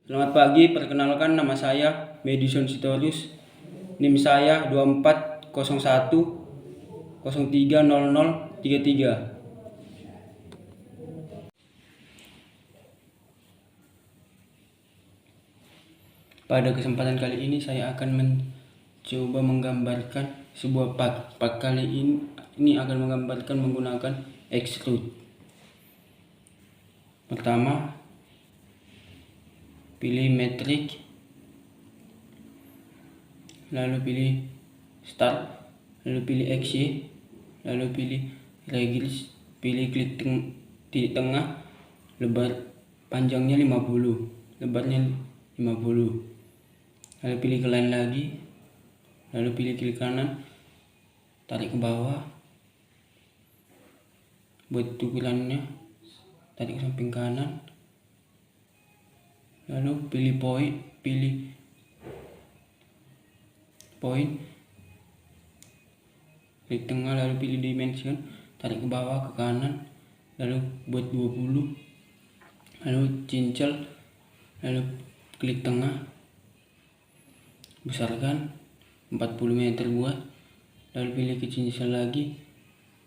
Selamat pagi, perkenalkan nama saya Madison Sitorus. NIM saya 2401030033. Pada kesempatan kali ini saya akan mencoba menggambarkan sebuah part. Part kali ini akan menggambarkan menggunakan extrude. Pertama, pilih metric, lalu pilih start, lalu pilih XY, lalu pilih regis, pilih klik titik tengah, lebar panjangnya 50, lebarnya 50, lalu pilih ke line lagi, lalu pilih klik kanan, tarik ke bawah, buat ukurannya, tarik ke samping kanan, lalu pilih point, klik tengah, lalu pilih dimension, tarik ke bawah ke kanan, lalu buat 20, lalu cincel, lalu klik tengah, besarkan 40 meter buat, lalu pilih ke cincel lagi,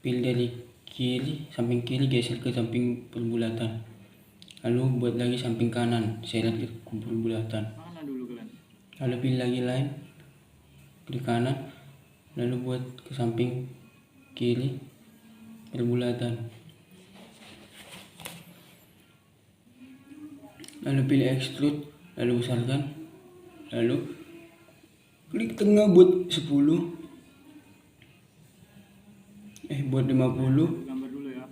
pilih dari kiri, samping kiri geser ke samping perbulatan, lalu buat lagi samping kanan, seret ke perbulatan, lalu pilih lagi line, klik kanan, lalu buat ke samping kiri perbulatan, lalu pilih extrude, lalu besarkan, lalu klik tengah buat 10, buat 50,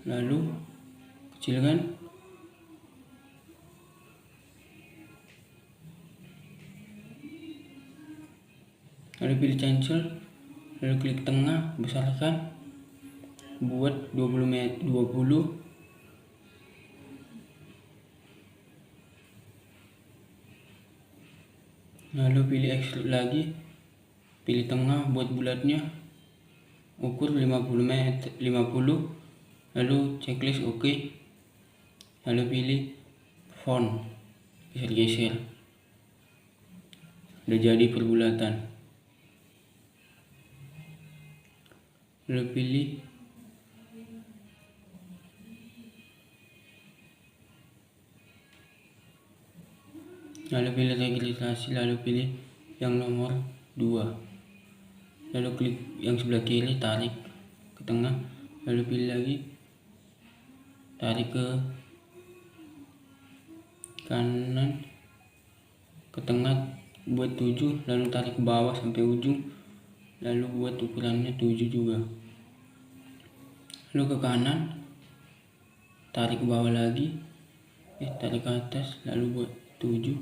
lalu kecilkan, lalu pilih cancel, lalu klik tengah, besarkan, buat 20, lalu pilih extrude lagi, pilih tengah buat bulatnya, ukur 50 meter, 50, lalu checklist oke, lalu pilih font, geser-geser, udah jadi perbulatan, lalu pilih registrasi, lalu pilih yang nomor 2, lalu klik yang sebelah kiri, tarik ke tengah, lalu pilih lagi, tarik ke kanan ke tengah buat 7, lalu tarik ke bawah sampai ujung, lalu buat ukurannya 7 juga, lalu ke kanan, tarik ke bawah lagi, tarik ke atas, lalu buat 7,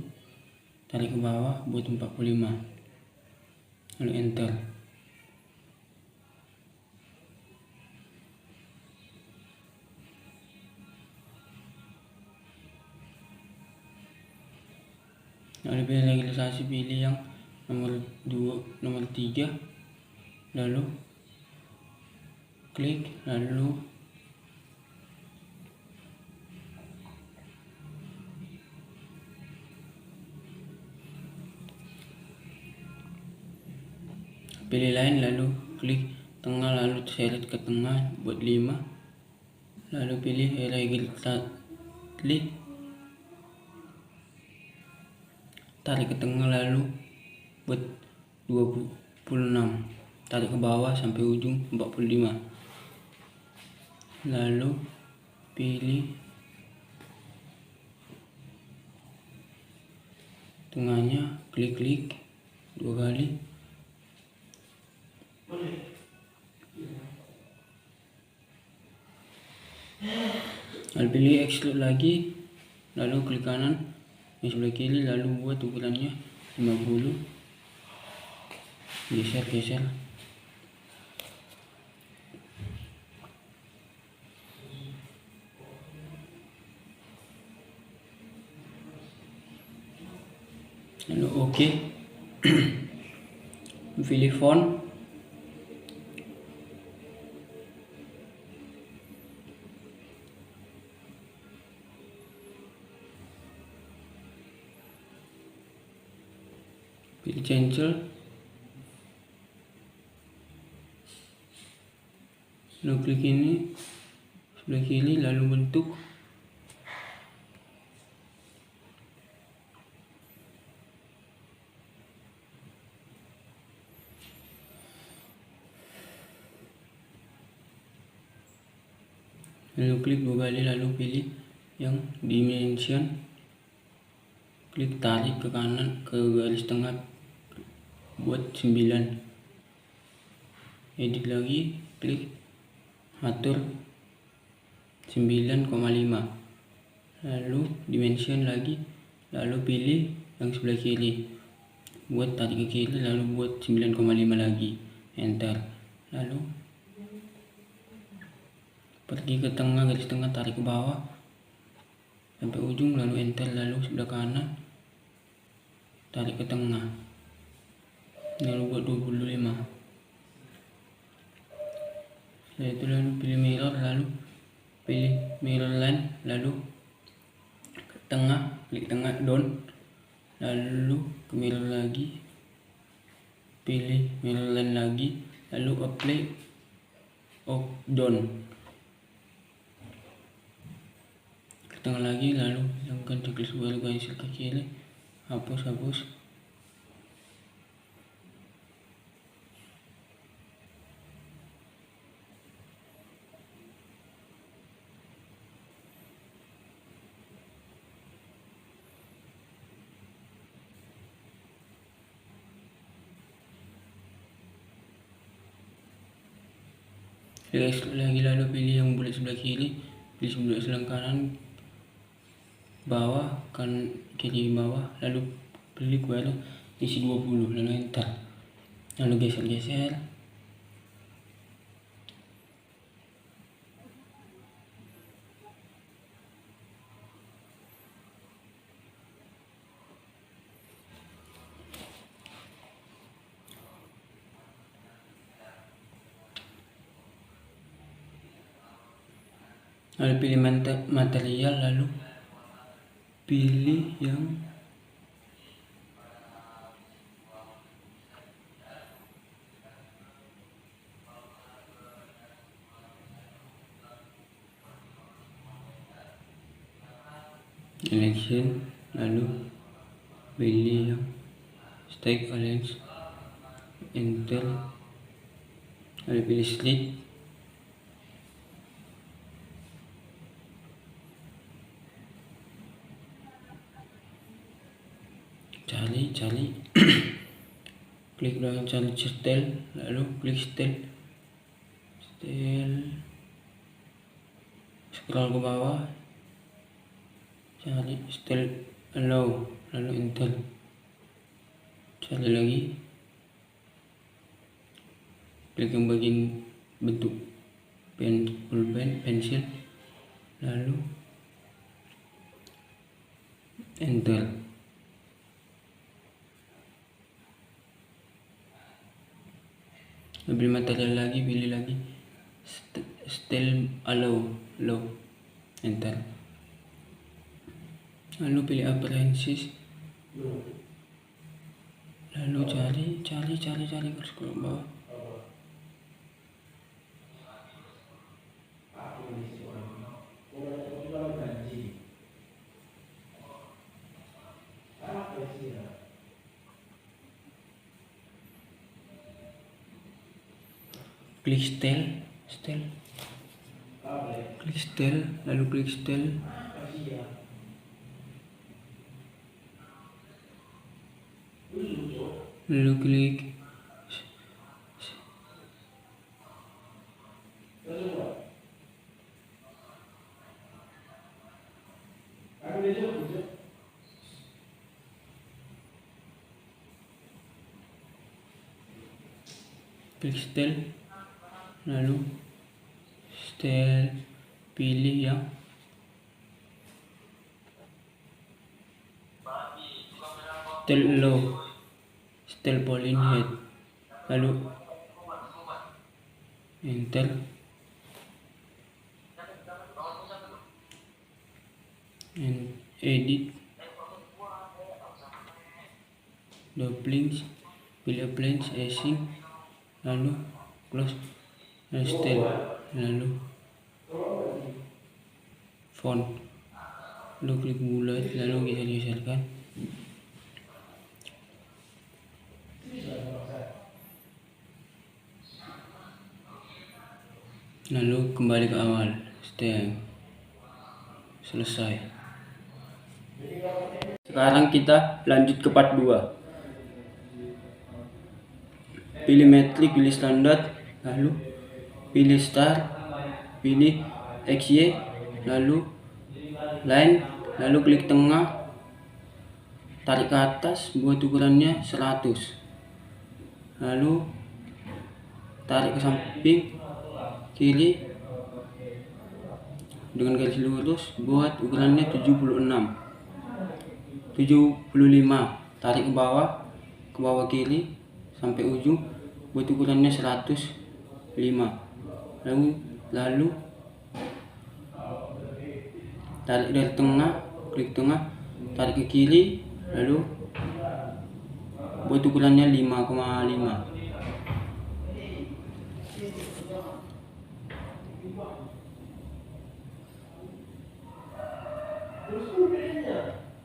tarik ke bawah buat 45, lalu enter. Lalu pilih registrasi, pilih yang nomor 2, nomor 3, lalu klik, lalu pilih line, lalu klik tengah, lalu seret ke tengah buat 5, lalu pilih registrasi, tarik ke tengah, lalu buat 26, tarik ke bawah sampai ujung 45, lalu pilih tengahnya, klik 2 kali, lalu pilih extrude lagi, lalu klik kanan yang sebelah kiri, lalu buat ukurannya 50, geser, lalu oke. Pilih font, pilih cancel, lalu klik ini sebelah kiri, lalu bentuk, lalu klik 2 kali, lalu pilih yang dimension, klik tarik ke kanan ke garis tengah buat 9, edit lagi, klik atur 9,5, lalu dimension lagi, lalu pilih yang sebelah kiri, buat tarik ke kiri, lalu buat 9,5 lagi, enter, lalu pergi ke tengah, garis tengah, tarik ke bawah sampai ujung, lalu enter, lalu sebelah kanan tarik ke tengah, lalu buat 25. Setelah itu lalu pilih mirror, lalu pilih mirror line, lalu ke tengah, klik tengah down, lalu ke mirror lagi, pilih mirror line lagi, lalu apply up down, ke tengah lagi, lalu hilangkan checklist baru, cancel ke kiri, hapus. Lagi lalu pilih yang bulat sebelah kiri, pilih bulat sebelah kanan, bawah, kan kiri bawah, lalu pilih baru isi 20, lalu enter, lalu geser. Lalu pilih material, lalu pilih yang election, lalu pilih yang stack alliance, enter, lalu pilih slit, cari klik belakang, cari style, lalu klik style, scroll ke bawah, cari style allow, lalu enter, cari lagi, klik yang bagian bentuk pulpen pensil, lalu enter, pilih material lagi, pilih lagi style allow, enter, lalu pilih appearances, lalu cari garis ke bawah, klik style, klik style, lalu klik style, lalu klik style, lalu style, pilih yang style low, style polling head, lalu enter, and edit, doublings, pilih planes, asing, lalu close style, lalu font, lalu klik bulat, lalu geser-geserkan. Lalu kembali ke awal, style, selesai. Sekarang kita lanjut ke part 2. Pilih metrik, pilih standar, lalu pilih star, pilih XY, lalu line, lalu klik tengah, tarik ke atas, buat ukurannya 100, lalu tarik ke samping kiri dengan garis lurus, buat ukurannya 75, tarik ke bawah kiri sampai ujung, buat ukurannya 105, lalu tarik dari tengah, klik tengah, tarik ke kiri, lalu buat ukurannya 5,5.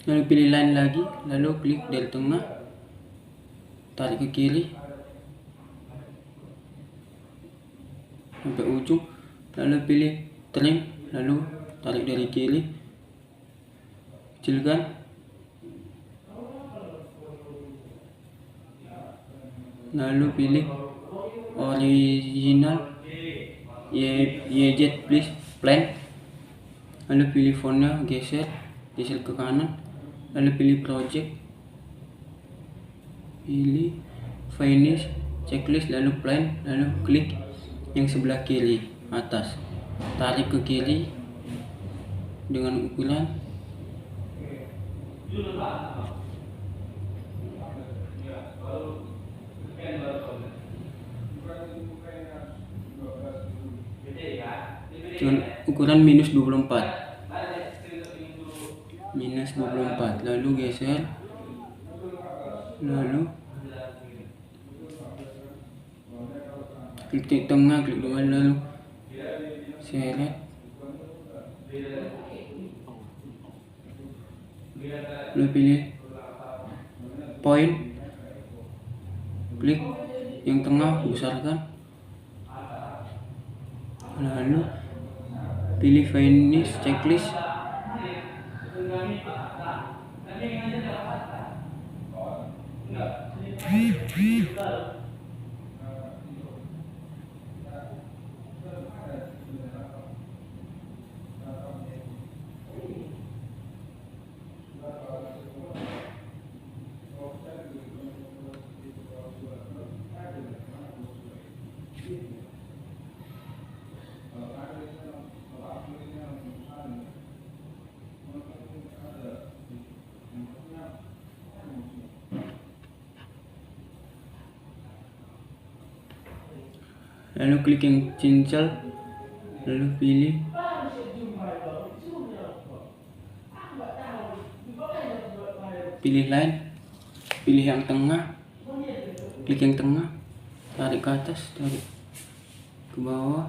Lalu pilih line lagi, lalu klik dari tengah, tarik ke kiri sampai ujung, lalu pilih trim, lalu tarik dari kiri, kecilkan, lalu pilih original YZ please plan, lalu pilih fontnya, geser ke kanan, lalu pilih project, pilih finish checklist, lalu plan, lalu klik yang sebelah kiri atas, tarik ke kiri dengan ukuran minus 24, lalu geser, lalu klik di tengah, klik dua, lalu seret, lalu pilih point, klik yang tengah, besarkan, lalu pilih finish checklist, lalu klik yang cincel, lalu pilih line, pilih yang tengah, klik yang tengah, tarik ke atas, tarik ke bawah,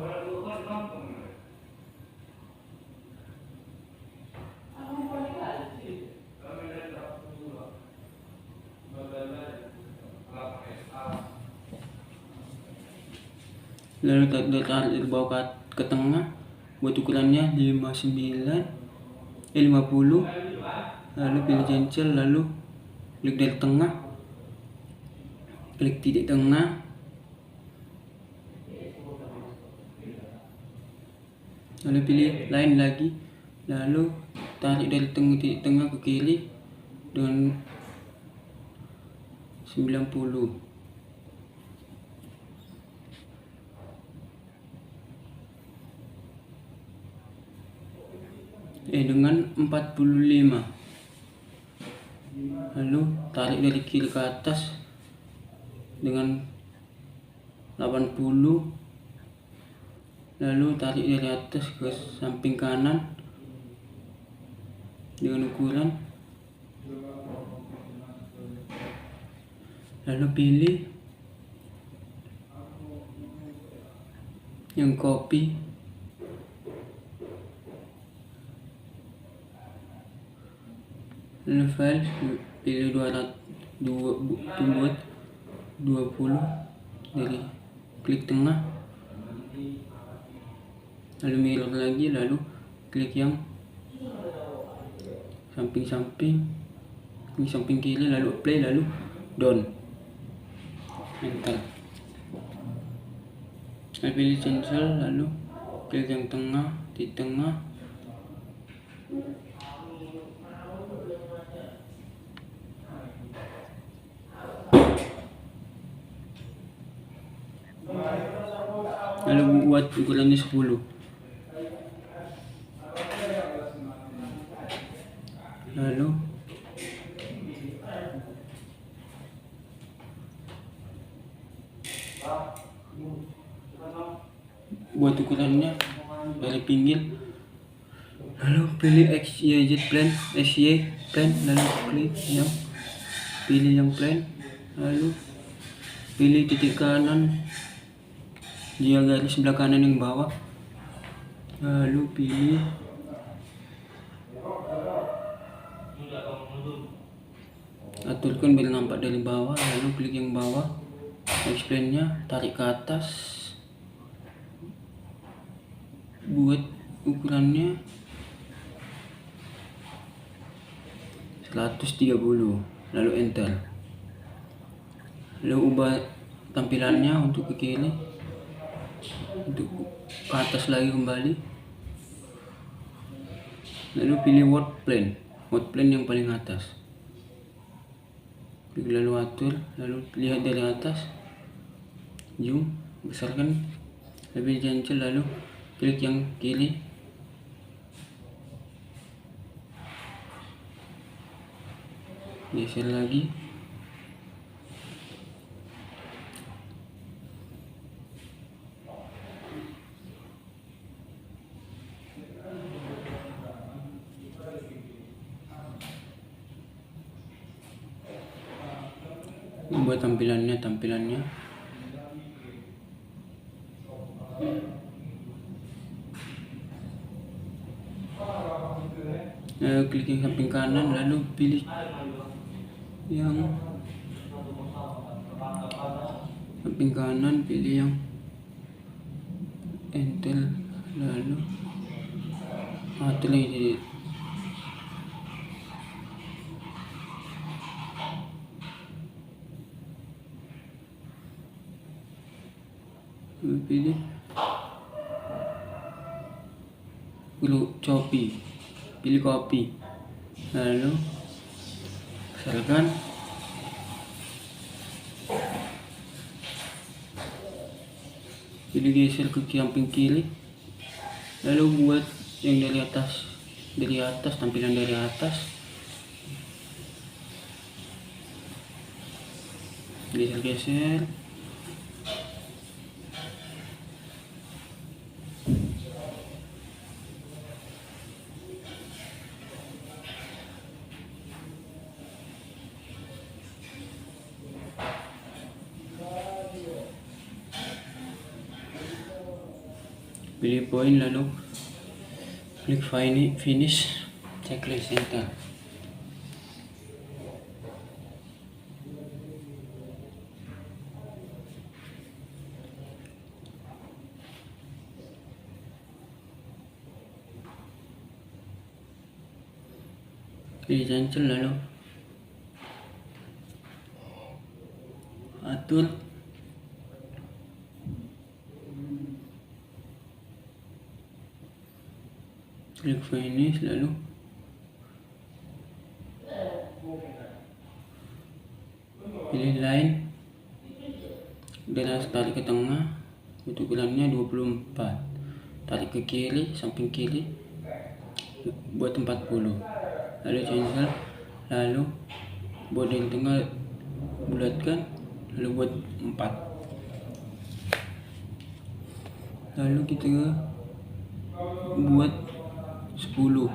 lalu tarik dari bawah ke tengah, buat ukurannya 50, lalu pilih cancel, lalu klik dari tengah, klik titik tengah, lalu pilih line lagi, lalu tarik dari titik tengah ke kiri dengan 90, dengan 45, lalu tarik dari kiri ke atas dengan 80, lalu tarik dari atas ke samping kanan dengan ukuran lalu pilih yang copy, lalu file, pilih 20, dari klik tengah, lalu mirror lagi, lalu klik yang samping kiri, lalu play, lalu down, enter. Lalu pilih cancel, lalu klik yang tengah, di tengah, lalu buat ukurannya 10, lalu buat ukurannya dari pinggir, lalu pilih XYZ plane, lalu klik yang pilih yang plane, lalu pilih titik kanan dia garis sebelah kanan yang bawah, lalu pilih aturkan biar nampak dari bawah, lalu klik yang bawah, explain-nya tarik ke atas, buat ukurannya 130, lalu enter. Lalu ubah tampilannya untuk ke kiri, untuk ke atas lagi kembali, lalu pilih word plane yang paling atas, lalu atur, lalu lihat dari atas, zoom, besarkan, lebih cancel, lalu klik yang kiri, geser lagi, buat tampilannya lalu klik yang samping kanan, lalu pilih yang samping kanan, pilih yang enter, lalu atur lagi, pilih copy, lalu besarkan, pilih geser ke samping kiri, lalu buat yang dari atas, tampilan dari atas, geser, pilih poin, lalu klik finish, checklist, enter. Pilih cancel, lalu atur, klik finish, lalu pilih line dan tarik ke tengah, untuk ukurannya 24, tarik ke kiri, samping kiri, buat 40, lalu cancel, lalu buat yang tengah bulatkan, lalu buat 4, lalu kita buat 10,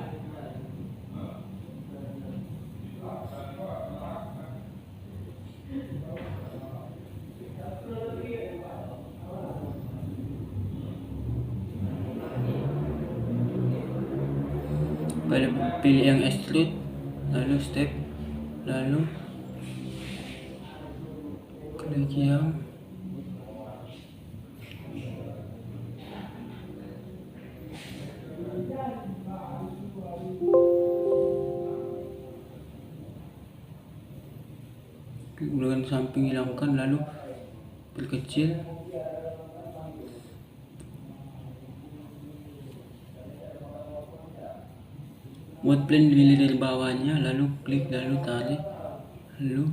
pilih yang extrude, lalu step, lalu klik yang klik bagian samping, hilangkan, lalu perkecil, buat plan pilih dari bawahnya, lalu klik, lalu tarik, lalu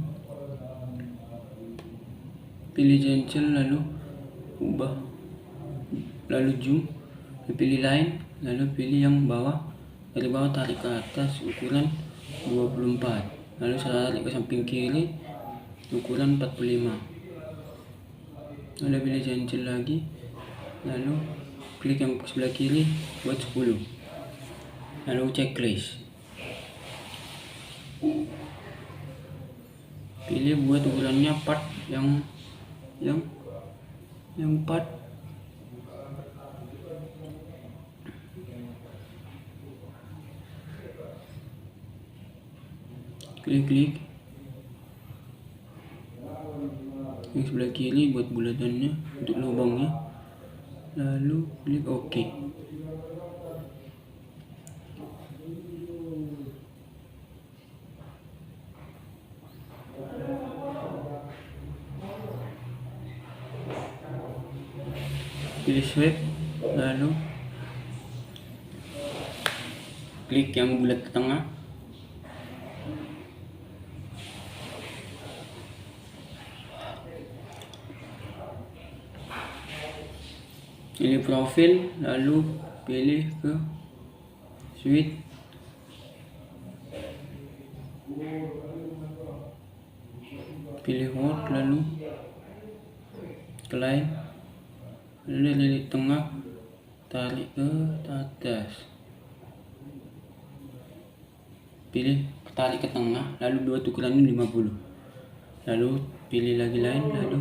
pilih cancel, lalu ubah, lalu zoom, pilih line, lalu pilih yang bawah, dari bawah tarik ke atas ukuran 24, lalu tarik ke samping kiri ukuran 45, lalu pilih cancel lagi, lalu klik yang sebelah kiri buat 10, lalu checklist, pilih buat ukurannya part yang part, klik yang sebelah kiri buat bulatannya untuk lubangnya, lalu klik OK. Pilih swipe, lalu klik yang bulat ke tengah, pilih profil, lalu pilih ke suite, pilih hot, lalu client, lalu dari tengah tarik ke atas, pilih tarik ke tengah, lalu buat ukurannya 50, lalu pilih lagi lain, lalu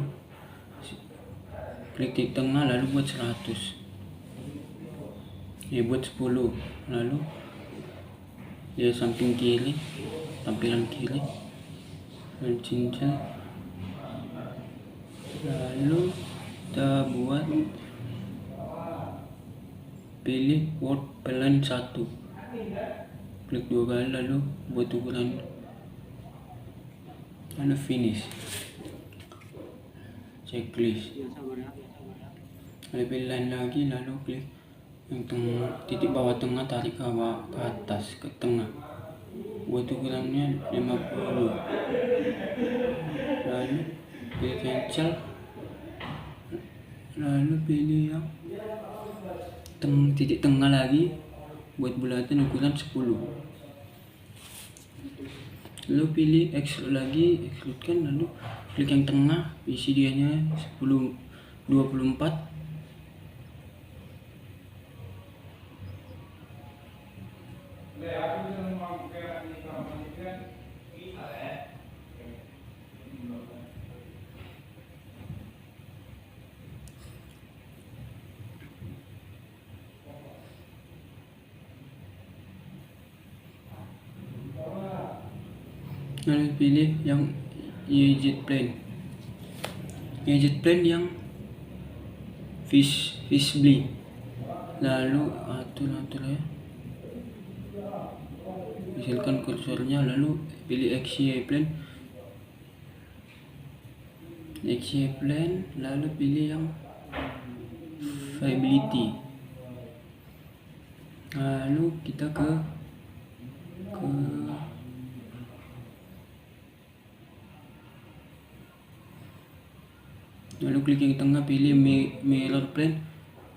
klik di tengah, lalu buat 100, ya buat 10, lalu ya samping kiri, tampilan kiri, lalu cincin, lalu kita buat, pilih word plan 1, klik 2 kali, lalu buat ukuran, lalu finish, checklist, lalu pilih line lagi, lalu klik yang tengah, titik bawah tengah, tarik ke bawah, ke atas, ke tengah, buat ukurannya 50, lalu pilih cancel, lalu pilih yang titik tengah lagi buat bulatan ukuran 10, lalu pilih extrude lagi, extrudekan, lalu klik yang tengah, isi dianya 24, lalu pilih yang jet plane yang visibly, lalu atur ya, misalkan kursornya, lalu pilih XY plane, lalu pilih yang viability, lalu kita ke lalu klik yang tengah, pilih mirror plane,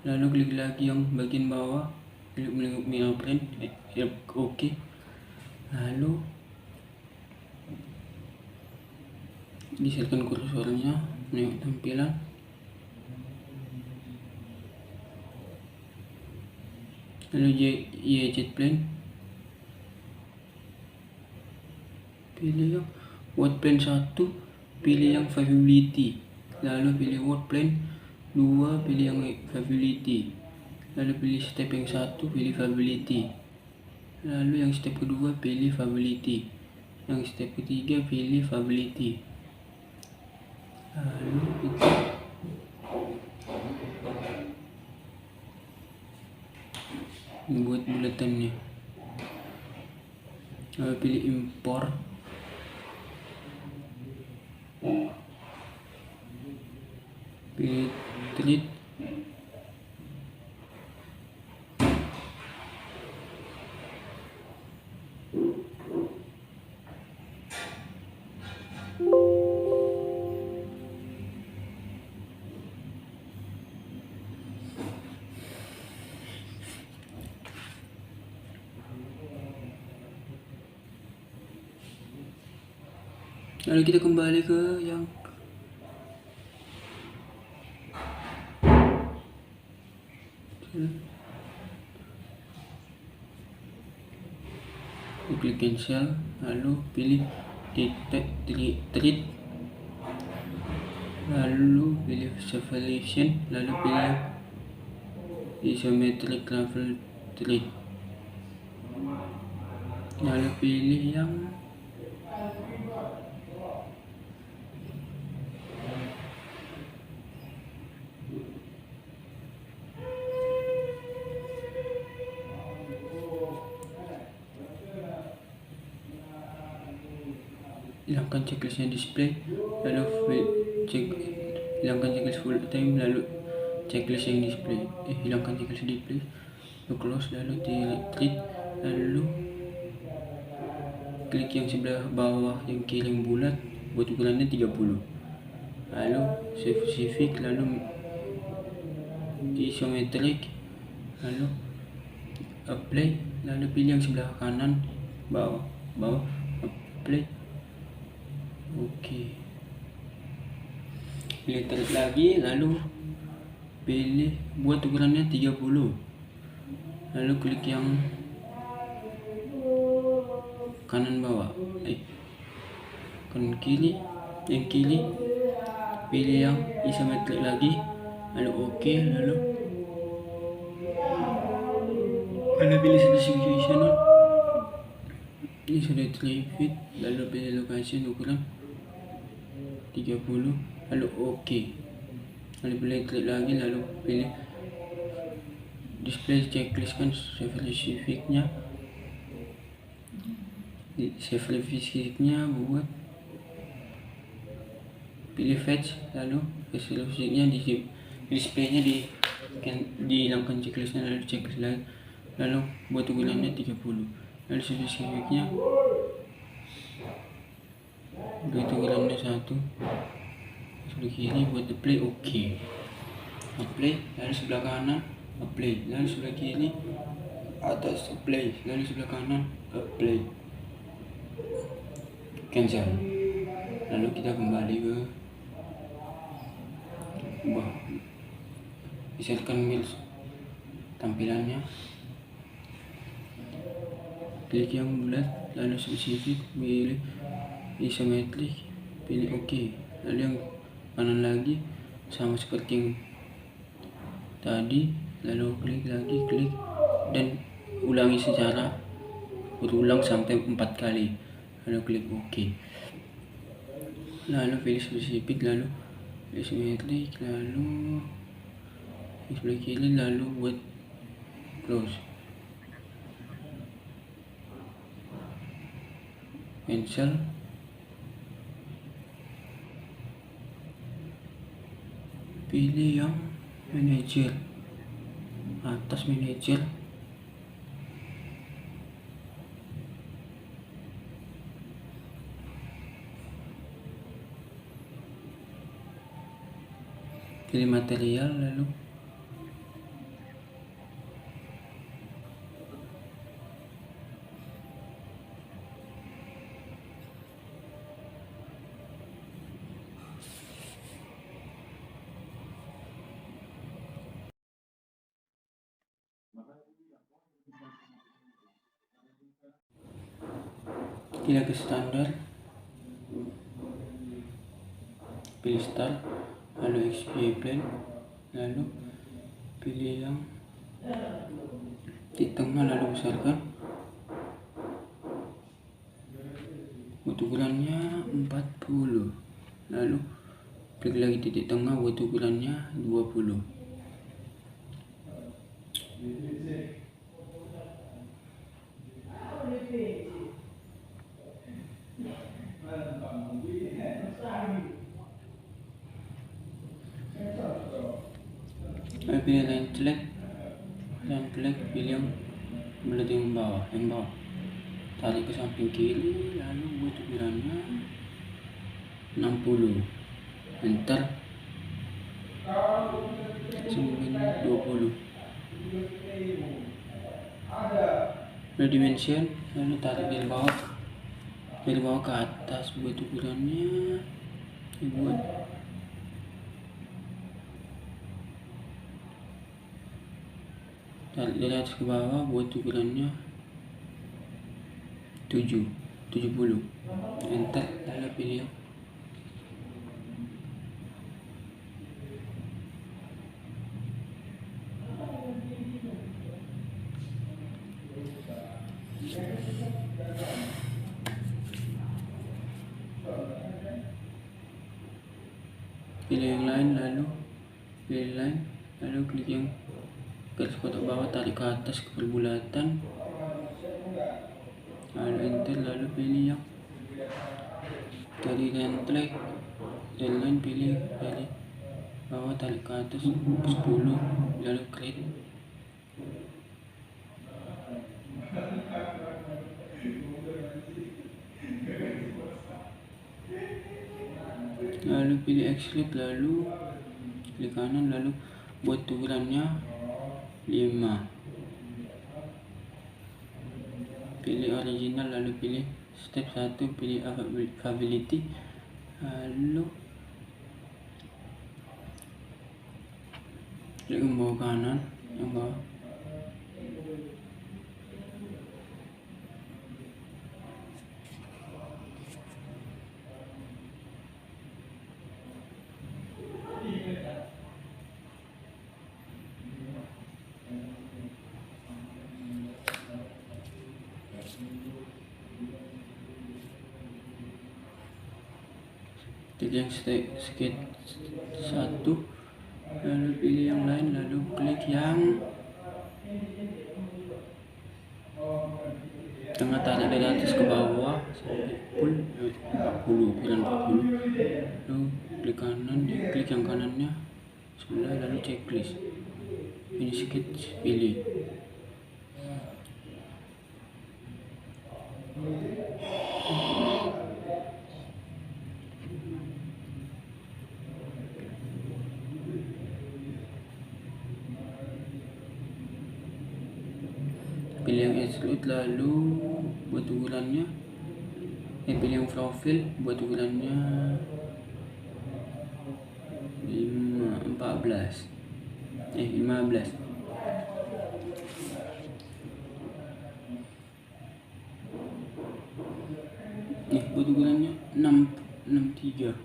lalu klik lagi yang bagian bawah, klik mirror plane, OK, lalu disesuaikan kursornya, nengok tampilan, lalu jet plane, pilih yang word plane 1, pilih yang viability, lalu pilih word plane 2, pilih yang viability, lalu pilih step yang 1, pilih viability, Lalu yang step kedua pilih Fability. Yang step ketiga pilih Fability. Lalu kita buat bulatannya. Lalu pilih Import. Pilih Treat. Lalu kita kembali ke yang klik cancel, lalu pilih treat, lalu pilih separation, lalu pilih isometric level treat, lalu pilih yang hilangkan checklistnya display, lalu hilangkan checklist full time, lalu checklist yang display, hilangkan checklist display, lalu close, lalu treat, lalu klik yang sebelah bawah yang kiri yang bulat, buat ukurannya 30, lalu specific, lalu isometric, lalu apply, lalu pilih yang sebelah kanan bawah apply. Oke. Pilih tarik lagi, lalu pilih buat ukurannya 30, lalu klik yang kanan bawah, kanan kiri, yang kiri pilih yang isometrik lagi, lalu oke, lalu pilih specification, ini sudah 3 feet, lalu pilih location ukuran 30, lalu oke, lalu pilih klik lagi, lalu pilih display checklist, kan spesifiknya buat pilih fetch, lalu spesifiknya di displaynya dihilangkan checklistnya, lalu checklist lagi, lalu buat ukurannya 30, lalu spesifiknya buat ukurannya 1, sebelah kiri buat apply, oke, apply, lalu sebelah kanan apply, lalu sebelah kiri atas apply, lalu sebelah kanan apply, cancel, lalu kita kembali ke misalkan tampilannya, klik yang bulat, lalu spesifik, pilih isometrik, pilih oke, lalu yang kanan lagi sama seperti yang tadi, lalu klik lagi, klik dan ulangi secara berulang sampai 4 kali, lalu klik oke, lalu pilih spesifik, lalu isometrik, lalu sebelah kiri, lalu buat close, cancel, pilih yang manager, atas manager, pilih material, lalu pilih ke standar, pilih start, lalu XP plan, lalu pilih yang di tengah, lalu besarkan, buat ukurannya 40. Lalu klik lagi titik tengah, buat ukurannya 20. Lalu pilih line select, pilih yang bulat yang bawah, tarik ke samping kiri, lalu buat ukurannya 60. Enter. 20. Lalu dimension, lalu tarik dari bawah ke atas, buat ukurannya dibuat tarik dari atas ke bawah, buat ukurannya 70. Enter. Lalu pilih yang lain, lalu klik yang garis kotak bawah, tarik ke atas ke perbulatan, lalu enter. Lalu pilih yang dari template dan line, pilih dari bawah, tarik ke atas 10, lalu create. Lalu pilih extrude, lalu klik kanan, lalu buat ukurannya 5. Pilih original, lalu pilih step 1, pilih availability, lalu klik yang bawah kanan, yang bawah. Klik yang sketch 1, lalu pilih yang lain, lalu klik yang tengah, tarik dari atas ke bawah sampai full 40, ukuran 40. Lalu klik kanan, klik yang kanannya sebelah, lalu checklist, ini sketch, pilih. Pilih yang extrude, lalu buat ukurannya, pilih yang profile, buat ukurannya 15. Buat ukurannya 63.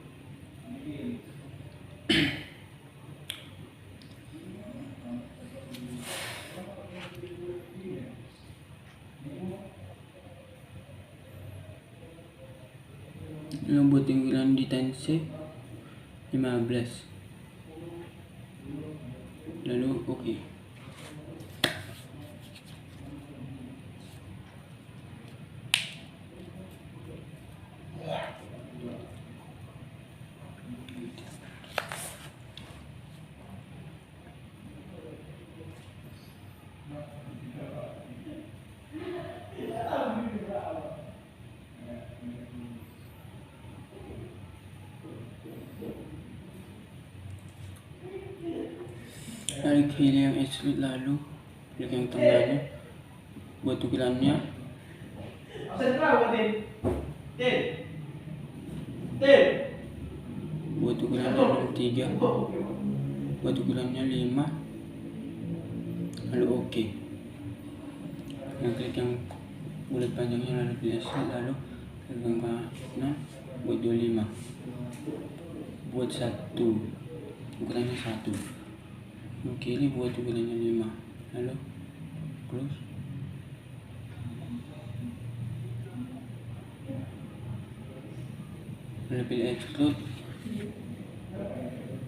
Yang buat ukuran di tense 15, lalu oke. Lalu pilih yang extrude, lalu klik yang tengahnya, buat ukurannya buat ukurannya 63, buat ukurannya 5, lalu oke. Yang klik yang bulat panjangnya, lalu pilih extrude, lalu klik yang kanan, buat 25, buat 1, ukurannya 1. Kiri buat ukurannya 5, lalu close. lalu pilih extrude,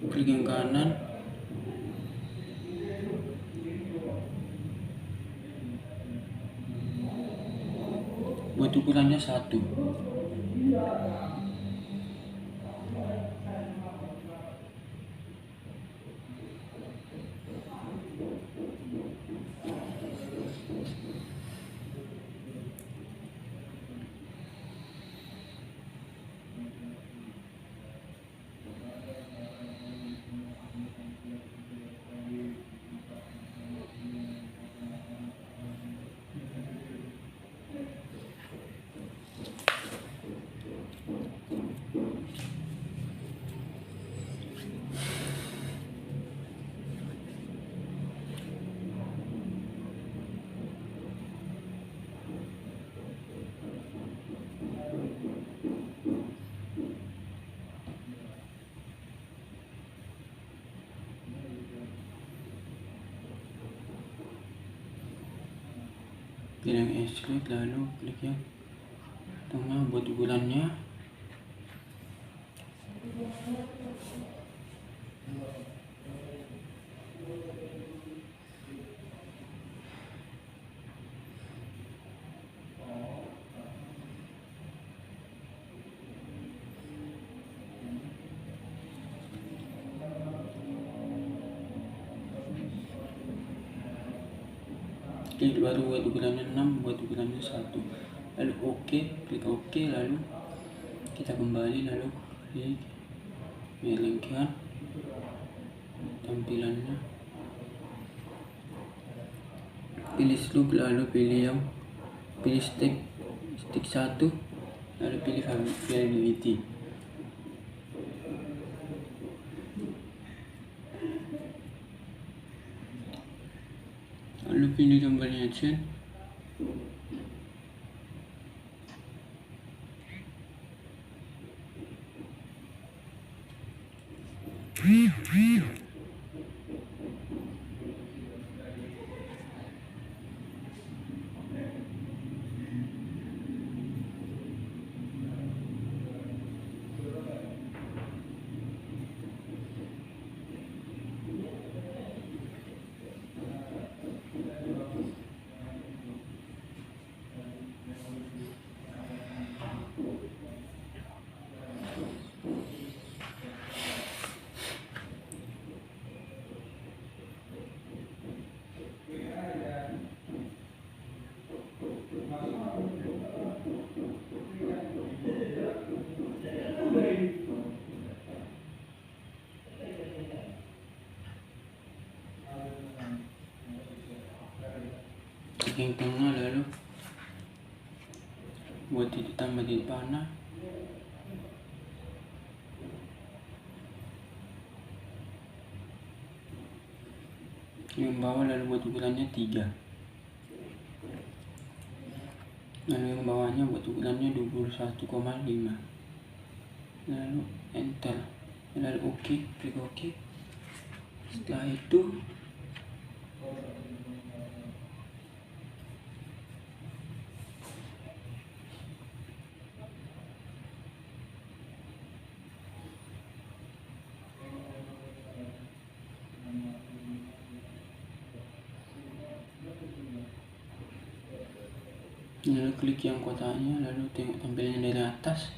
klik yang kanan, buat ukurannya 1. Pilih yang extrude, lalu klik yang tengah buat ukurannya. Klik baru buat ukurannya 6, buat ukurannya 1, lalu oke, klik oke, lalu kita kembali, lalu klik melengkar tampilannya, pilih slug, lalu pilih stick 1, lalu pilih variability, lalu pilih gambarnya aja. Yang tengah, lalu buat titik tambah titik panah, yang bawah lalu buat ukurannya 3, lalu yang bawahnya buat ukurannya 21,5, lalu enter, lalu oke, klik oke. Setelah itu klik yang kotaknya, lalu tengok tampilannya dari atas.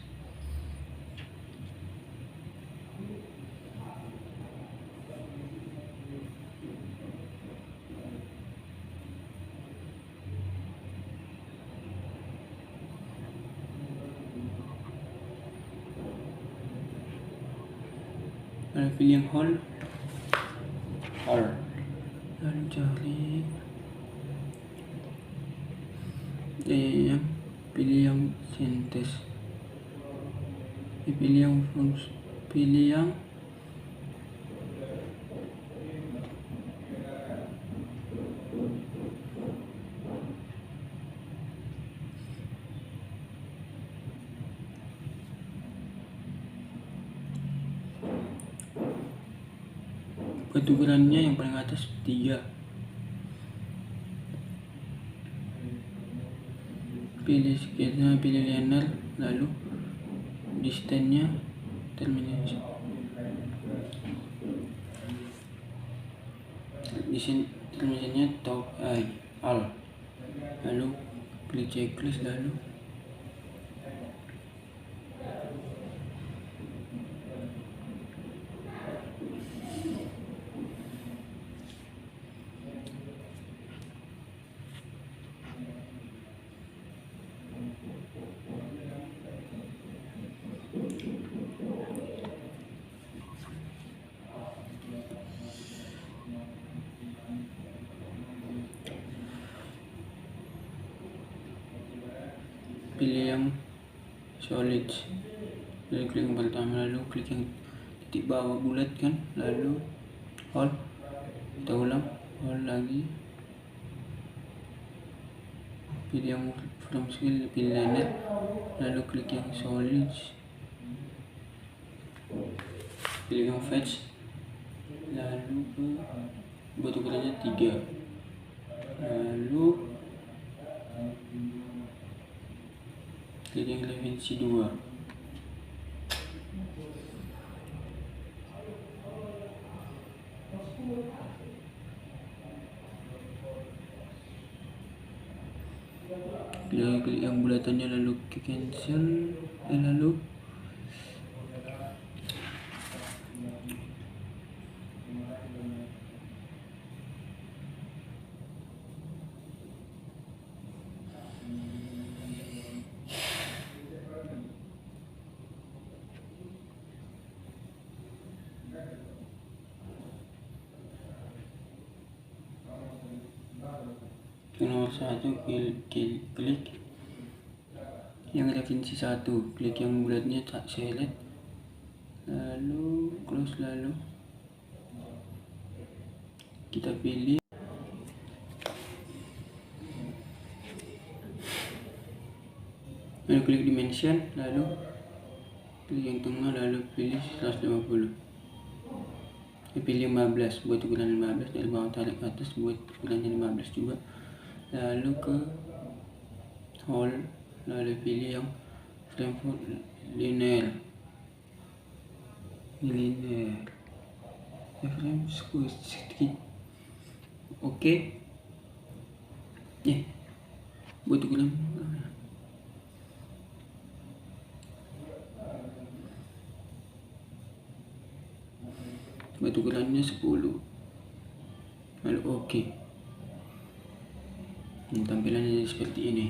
Lalu pilih yang hole, lalu cari pilih yang sintes, pilih yang buat ukurannya yang paling atas 3, pilih sketsa, pilih linear, lalu distance-nya termination. Di sini terminasinya top all. Lalu klik checklist, lalu pilih yang solid, lalu klik yang pertama, lalu klik yang titik bawah bulat kan, lalu hold, kita ulang, hold lagi, pilih yang from scale, pilih lanet, lalu klik yang solid, pilih yang fetch, lalu buat ukurannya 3, lalu klik yang dimensi 2. Klik yang bulatannya, lalu cancel, lalu nomor 1 klik yang referensi 1, klik yang bulatnya select, lalu close, lalu kita pilih lalu klik dimension, lalu klik yang tengah, lalu pilih 150, pilih 15 buat ukuran 15, dari bawah tarik ke atas buat ukurannya 15 juga, lalu ke hold, lalu pilih yang frame linear frame sedikit, oke. Buat ukuran ukurannya 10, lalu oke. Tampilannya seperti ini.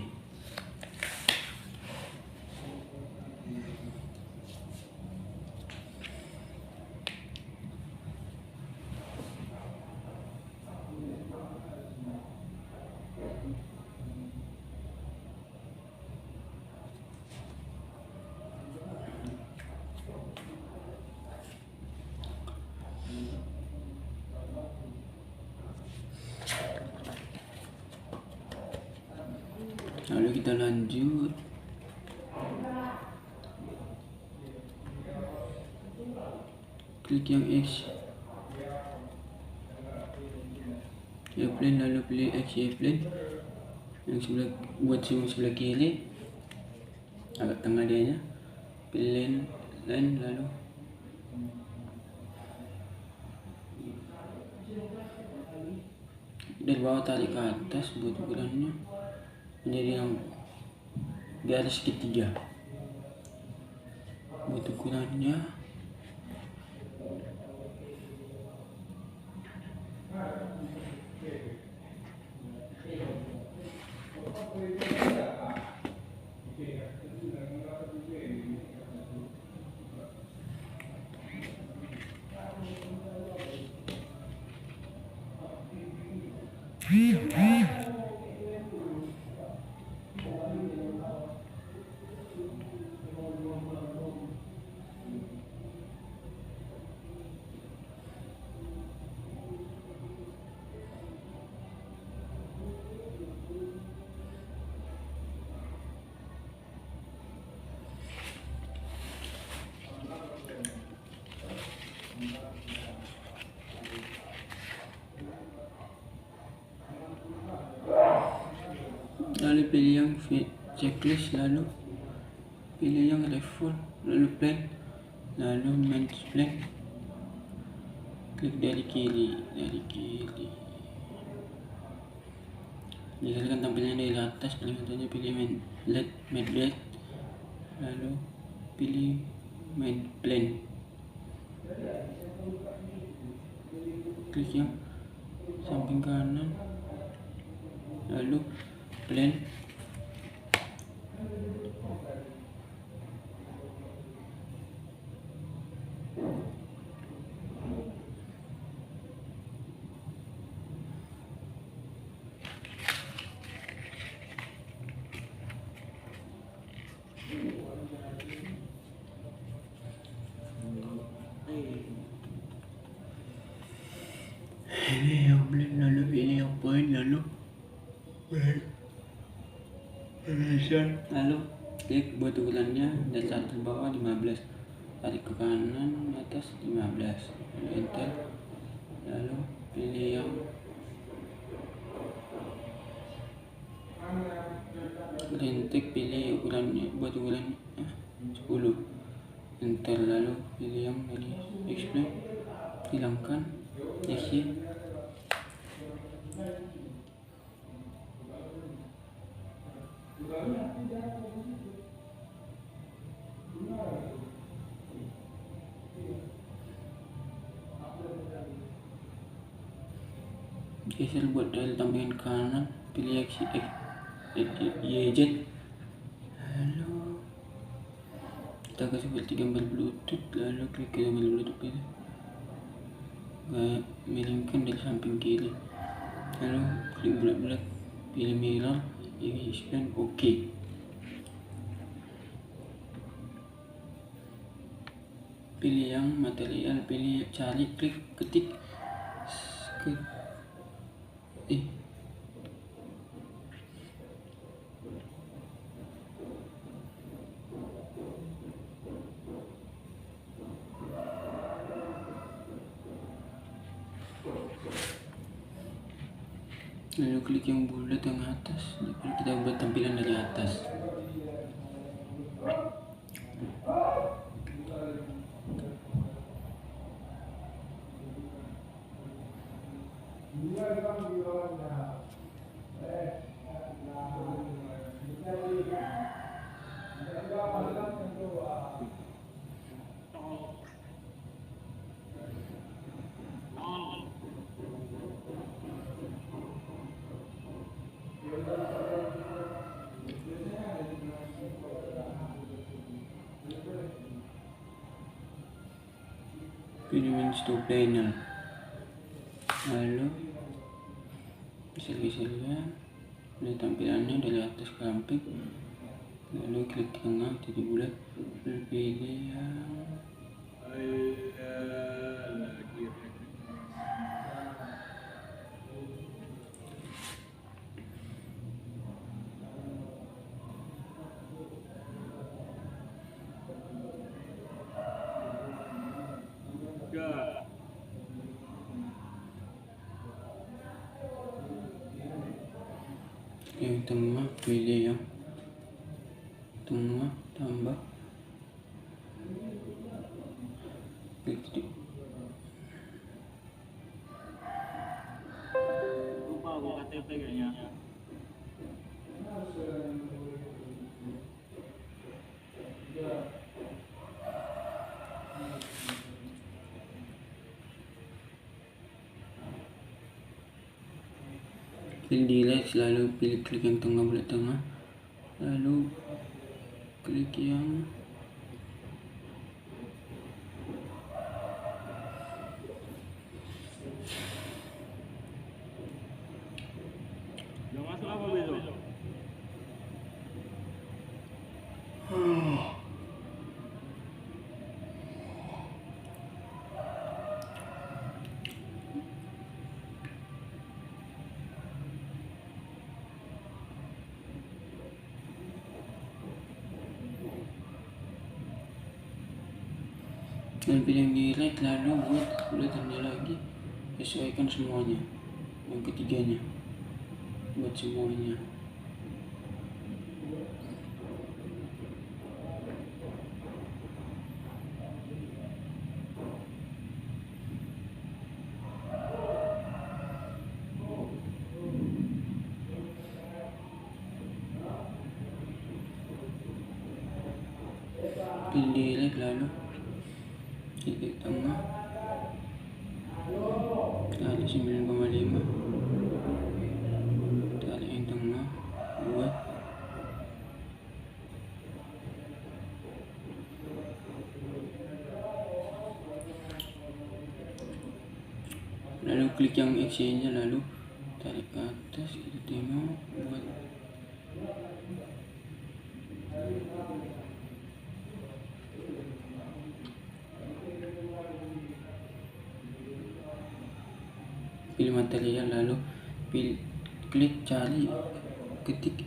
Lalu kita lanjut, klik yang X airplane, lalu pilih X airplane yang sebelah, buat yang sebelah kiri agak tengah dianya, pilih line, lalu dari bawah tarik ke atas buat ukurannya menjadi yang garis ketiga, buat ukurannya lalu pilih yang checklist, lalu pilih yang level, lalu plan, lalu manage plan, klik dari kiri. Misalkan tampilannya dari atas, paling atasnya pilih main lalu pilih main plan, klik yang samping kanan, lalu plan, ini yang plan, lalu pilih yang point, lalu lalu klik buat ukurannya dan saat ke bawah 15, tarik ke kanan atas 15, lalu enter, lalu pilih yang lentik, pilih ukurannya buat ukuran 10, enter, lalu pilih yang dari explain, hilangkan exit, geser buat dial tampilan kanan, pilih YZ, lalu kita kasih seperti gambar bluetooth, lalu klik ke gambar bluetooth itu miringkan dari samping kiri, lalu klik bulat-bulat, pilih mirror, explain, OK. Pilih yang material, pilih cari, klik ketik lalu klik yang bulat yang atas, lalu kita buat tampilan dari atas. Pilih manage to panel, lalu geser-geserkan dari tampilannya dari atas ke samping, lalu klik tengah titik bulat, lalu pilih yang tengah, pilih yang tengah, tambah, klik lupa aku KTP kayaknya. pilih delete, lalu pilih klik yang tengah bulat tengah, lalu klik yang Udah masuk apa besok? dan pilih yang delete, lalu buat bulatannya lagi, sesuaikan semuanya, yang ketiganya buat semuanya. pilih delete, lalu klik tengah, tarik 9,5, tarik yang tengah, buat lalu klik yang exchange, lalu tarik ke atas, kita tengok, buat pilih material, lalu klik cari, ketik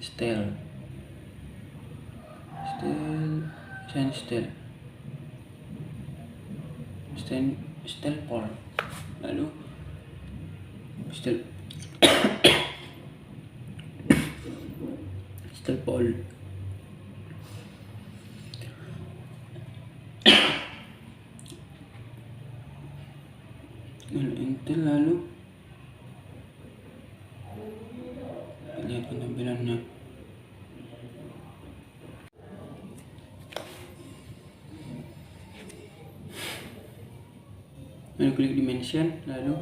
style pol, lalu style pol, lalu enter, lalu lihat tampilannya. Lalu klik dimension, lalu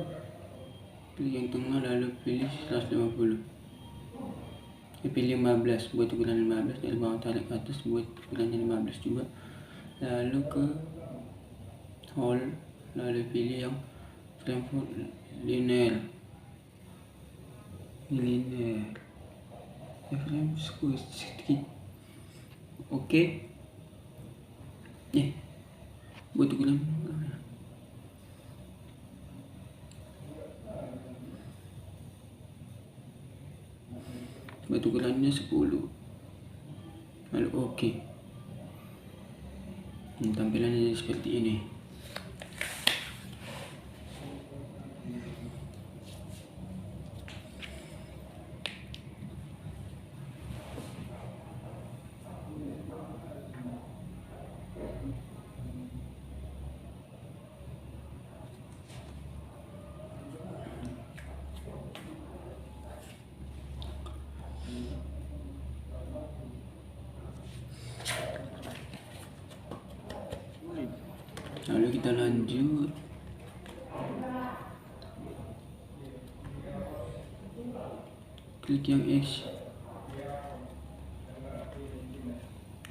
pilih yang tengah, lalu pilih 150, pilih 15 buat ukuran 15, dari bawah tarik ke atas buat ukurannya 15 juga, lalu ke hole, lalu pilih yang Frankfurt linear frame sedikit, oke. Buat ukuran ukurannya 10, lalu oke. Tampilannya jadi seperti ini. Lalu kita lanjut, klik yang X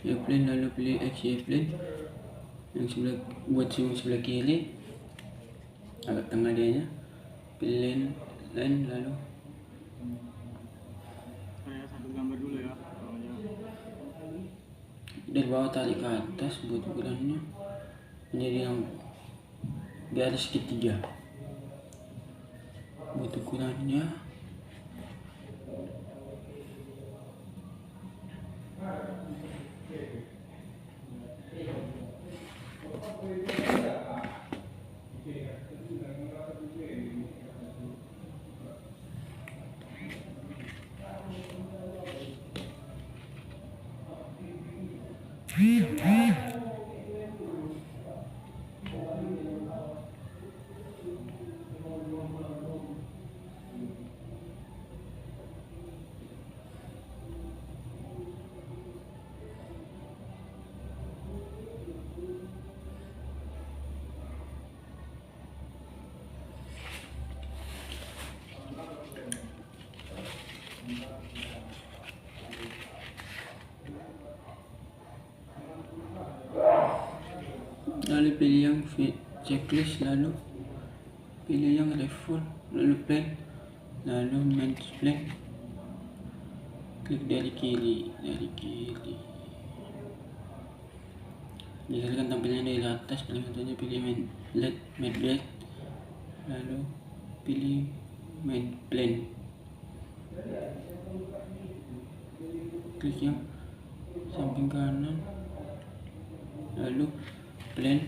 airplane, lalu pilih X airplane yang sebelah, buat yang sebelah kiri agak tengah dianya, pilih line, lalu Saya satu gambar dulu ya. dari bawah tarik ke atas buat ukurannya menjadi yang garis ketiga. Buat ukurannya lalu pilih yang checklist, lalu pilih yang revolve, lalu plan, lalu main plan, klik dari kiri, lihatkan tampilannya dari atas. Paling atasnya pilih main blade, lalu pilih main plan, klik yang samping kanan, lalu plan,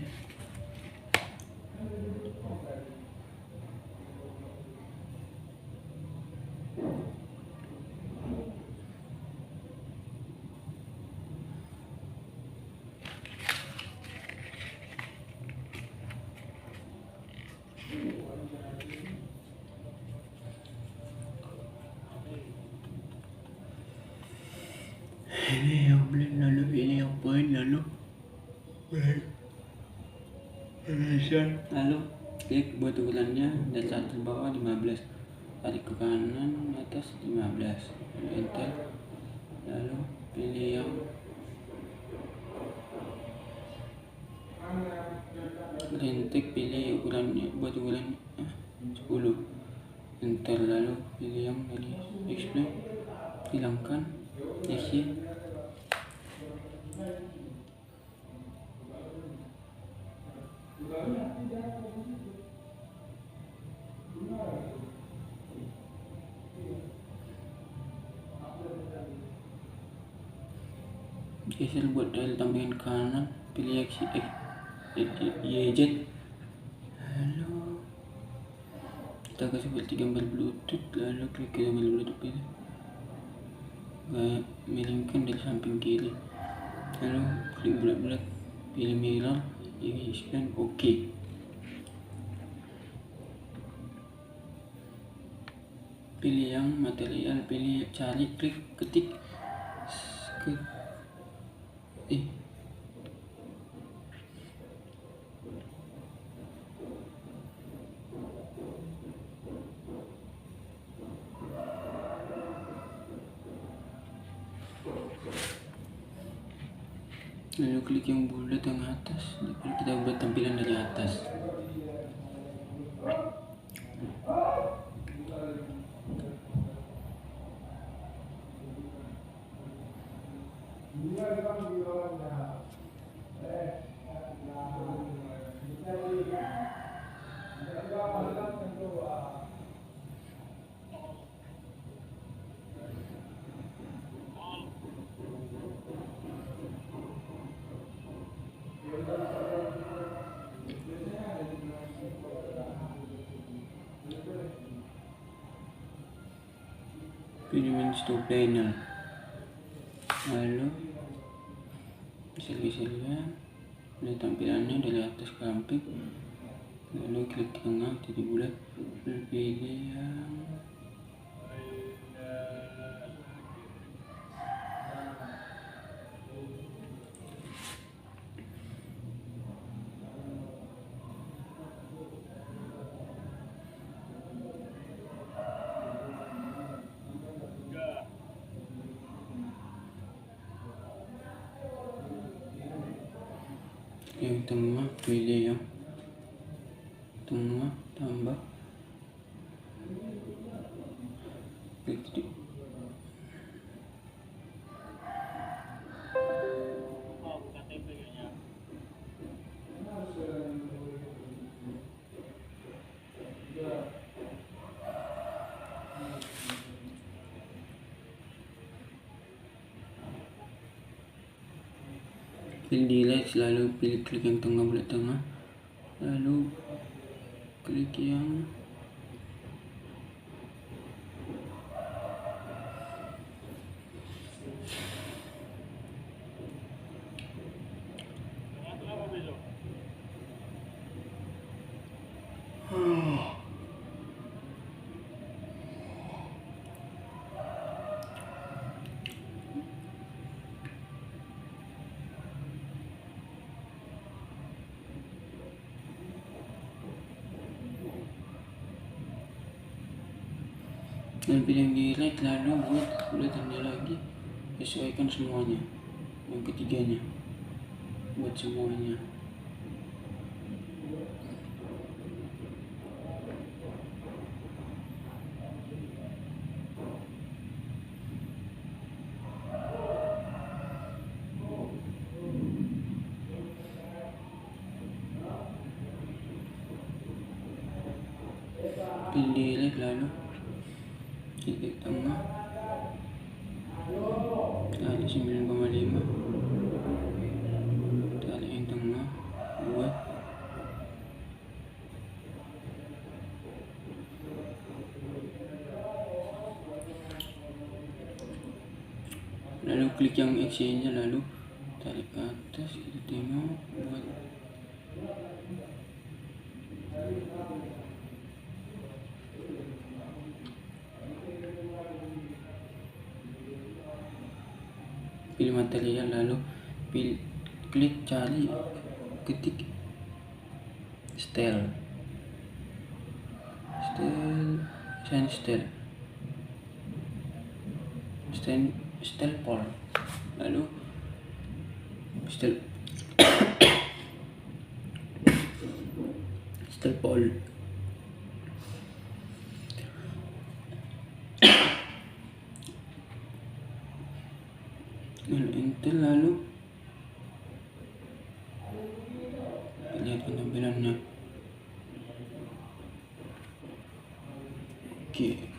ini yang plan, lalu pilih yang point, Lalu klik buat ukurannya dan saat ke bawah 15, tarik ke kanan atas 15, lalu enter. Lalu pilih yang rintik, pilih ukurannya, buat ukuran 10, enter. Lalu pilih yang dari explain, hilangkan, isi. Geser buat dial tampilan kanan, pilih YZ. Lalu kita kasih seperti gambar bluetooth, lalu klik gambar bluetooth ini, miringkan dari samping kiri, lalu klik bulat-bulat, pilih mirror, explain, oke. Pilih yang material, pilih cari, klik ketik lalu klik yang bulat yang atas, lalu kita buat tampilan dari atas. Pilih stop panel, lalu geser-gesernya dari tampilannya dari atas ke samping, lalu klik tengah titik bulat, pilih yang tengah, pilih yang tengah, tambah, klik titik. Pilih delete, lalu pilih klik yang tengah, bulat tengah, lalu klik yang dan pilih yang delete, lalu buat bulatannya lagi, sesuaikan semuanya. Yang ketiganya buat semuanya. Pilih delete, lalu titik tengah, tarik 9,5, tarik yang tengah, buat lalu klik yang exchange, lalu tarik ke atas, kita tengok, buat pilih material, lalu klik cari, ketik style pol, lalu style pol, lalu enter, lalu lihat tampilannya. Oke.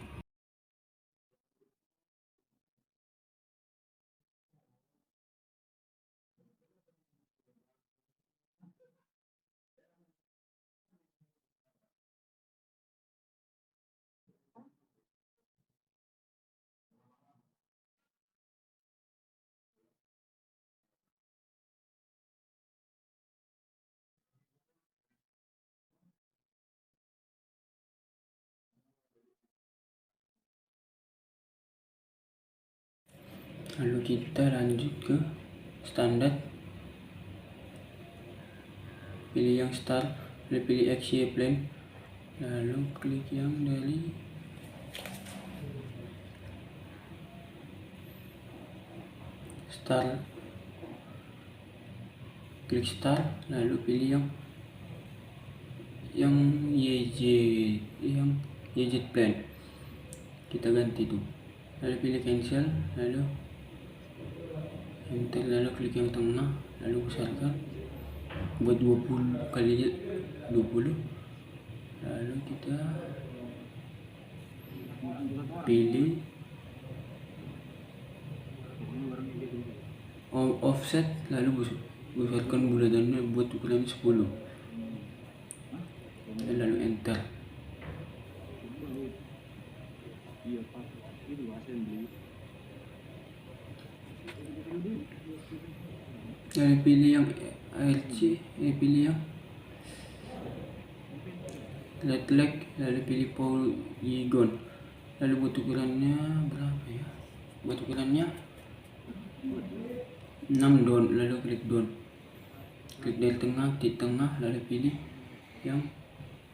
Lalu kita lanjut ke standar, pilih yang start, lalu pilih XY plane, lalu klik yang dari start, klik start, lalu pilih yang YZ plane, kita ganti tuh, lalu pilih cancel, lalu enter, lalu klik yang tengah, lalu besarkan buat 20 kali 20, lalu kita pilih offset, lalu besarkan bulatannya buat ukuran 10, lalu enter. Lalu pilih yang ALC, pilih yang leg, lalu pilih polygon, lalu buat ukurannya berapa ya, buat ukurannya 6 don, lalu klik don, klik dari tengah, di tengah, lalu pilih yang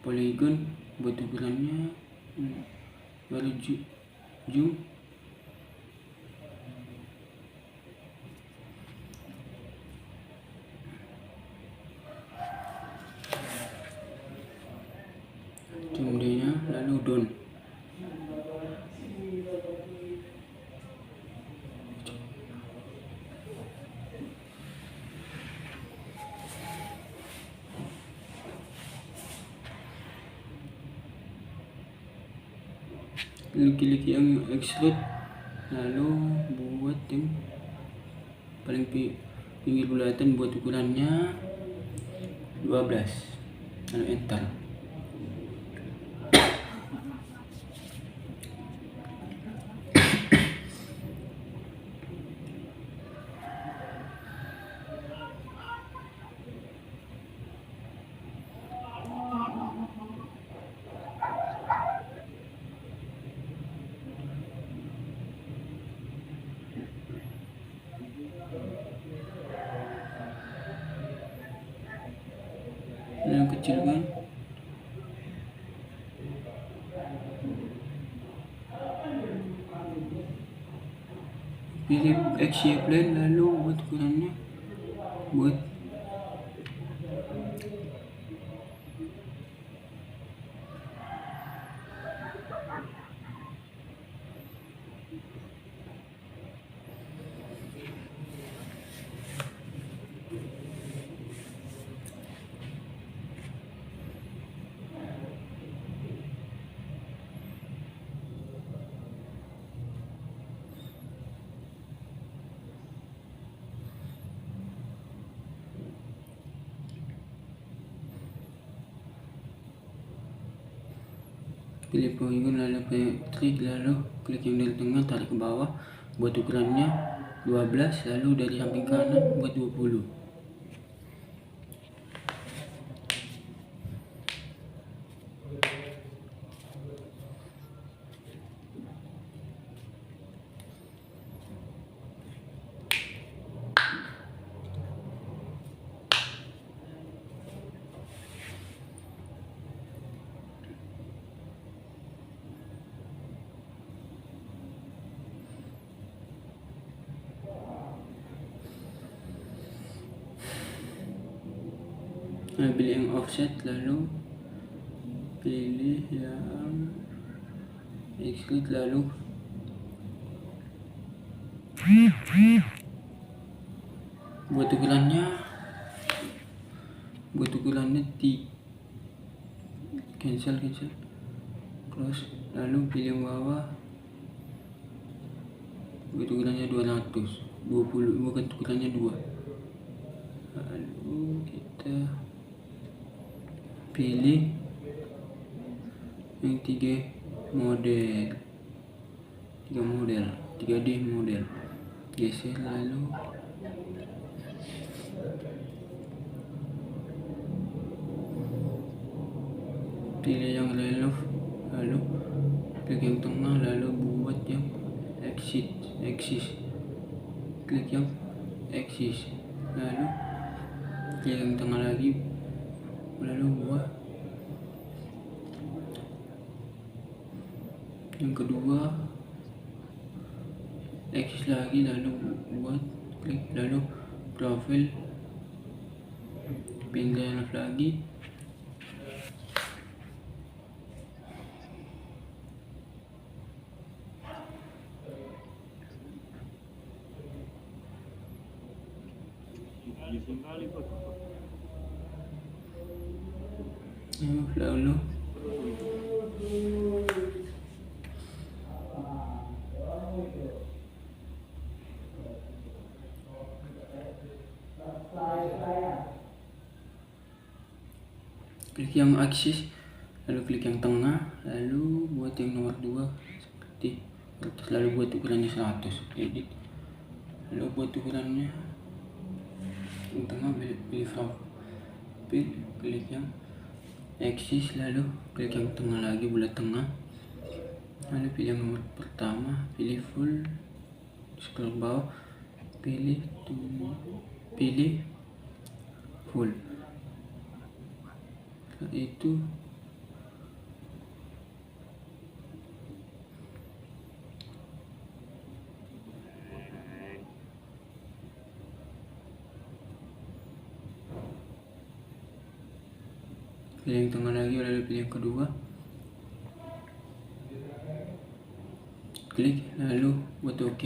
polygon, buat ukurannya lalu zoom, D-nya, lalu don. Lalu klik yang extrude, lalu buat yang paling pinggir bulatan, buat ukurannya 12, lalu enter. Yang kecil kan, pilih XY plane, lalu buat ukurannya buat pilih polygon, lalu klik, lalu klik yang dari tengah, tarik ke bawah, buat ukurannya 12, lalu dari samping kanan buat 20. pilih yang offset, lalu pilih yang exclude, lalu buat ukurannya di cancel, close, lalu pilih yang bawah, buat ukurannya 220, buat ukurannya 2, lalu kita pilih yang 3D model, geser, lalu pilih yang relief, lalu klik yang tengah, lalu buat yang axis, klik yang axis, lalu klik yang tengah lagi, lalu buat yang kedua, axis lagi, lalu buat klik, lalu profil, pindah lagi, lalu klik yang axis, lalu klik yang tengah, lalu buat yang nomor 2 seperti atas, lalu buat ukurannya 100, edit, lalu buat ukurannya yang tengah, pilih profil, klik yang axis, lalu klik yang tengah lagi, bulat tengah, lalu pilih yang nomor pertama, pilih full, scroll bawah, pilih full. Setelah itu pilih yang tengah lagi, lalu pilih yang kedua, klik, lalu buat OK.